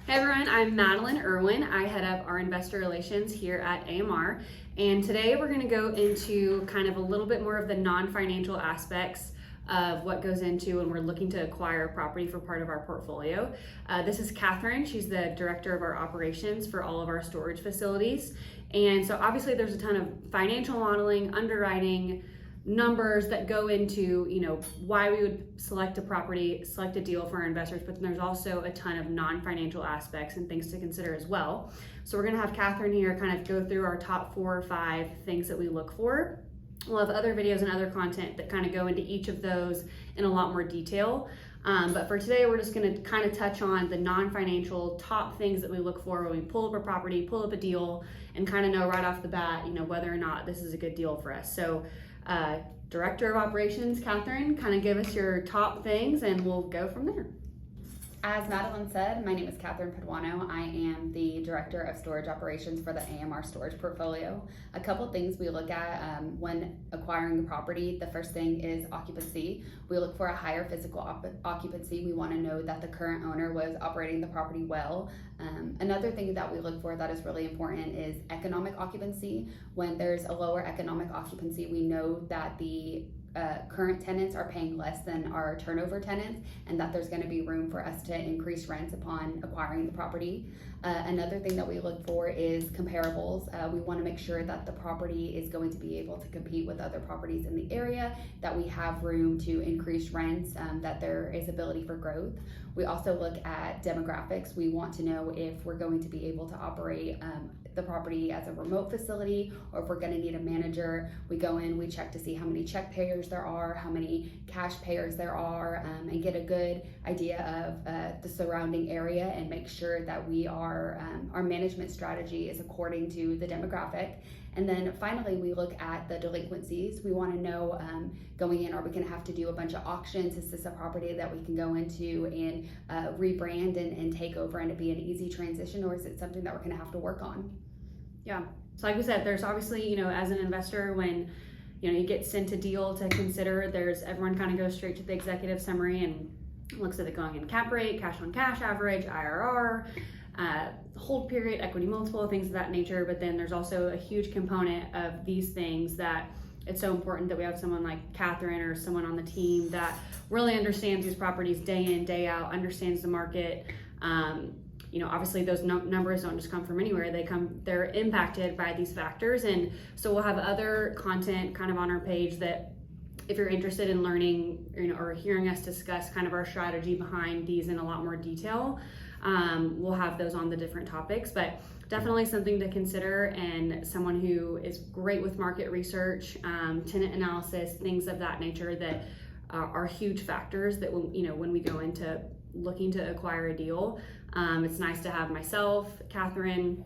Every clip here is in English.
Hey everyone, I'm Madeline Irwin. I head up our investor relations here at AMR, and today we're going to go into kind of a little bit more of the non-financial aspects of what goes into when we're looking to acquire a property for part of our portfolio. This is Catherine. She's the director of our operations for all of our storage facilities. And so obviously there's a ton of financial modeling, underwriting, numbers that go into, why we would select a property, select a deal for our investors, but then there's also a ton of non-financial aspects and things to consider as well. So we're gonna have Catherine here kind of go through our top 4 or 5 things that we look for. We'll have other videos and other content that kind of go into each of those in a lot more detail. But for today, we're just gonna kind of touch on the non-financial top things that we look for when we pull up a property, pull up a deal, and kind of know right off the bat, whether or not this is a good deal for us. So Director of Operations, Catherine, kind of give us your top things and we'll go from there. As Madeline said, my name is Catherine Paduano. I am the Director of Storage Operations for the AMR storage portfolio. A couple things we look at when acquiring a property. The first thing is occupancy. We look for a higher physical occupancy. We want to know that the current owner was operating the property well. Another thing that we look for that is really important is economic occupancy. When there's a lower economic occupancy, we know that the current tenants are paying less than our turnover tenants, and that there's going to be room for us to increase rents upon acquiring the property. Another thing that we look for is comparables. We want to make sure that the property is going to be able to compete with other properties in the area, that we have room to increase rents, that there is ability for growth. We also look at demographics. We want to know if we're going to be able to operate the property as a remote facility, or if we're going to need a manager. We go in, we check to see how many check payers there are, how many cash payers there are, and get a good idea of the surrounding area, and make sure that we are our management strategy is according to the demographic. And then finally, we look at the delinquencies. We want to know going in, are we going to have to do a bunch of auctions? Is this a property that we can go into and rebrand and take over and it be an easy transition, or is it something that we're going to have to work on? Yeah, so like we said, there's obviously, as an investor, when you get sent a deal to consider, everyone kind of goes straight to the executive summary and looks at the going in cap rate, cash on cash average, IRR, hold period, equity multiple, things of that nature. But then there's also a huge component of these things that it's so important that we have someone like Catherine or someone on the team that really understands these properties day in, day out, understands the market. Obviously those numbers don't just come from anywhere. They're impacted by these factors. And so we'll have other content kind of on our page that if you're interested in learning, or hearing us discuss kind of our strategy behind these in a lot more detail, we'll have those on the different topics. But definitely something to consider, and someone who is great with market research, tenant analysis, things of that nature that are huge factors that when we go into looking to acquire a deal. It's nice to have myself, Catherine,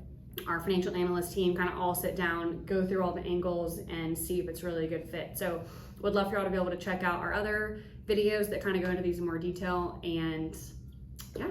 our financial analyst team kind of all sit down, go through all the angles and see if it's really a good fit. So would love for y'all to be able to check out our other videos that kind of go into these in more detail. And yeah.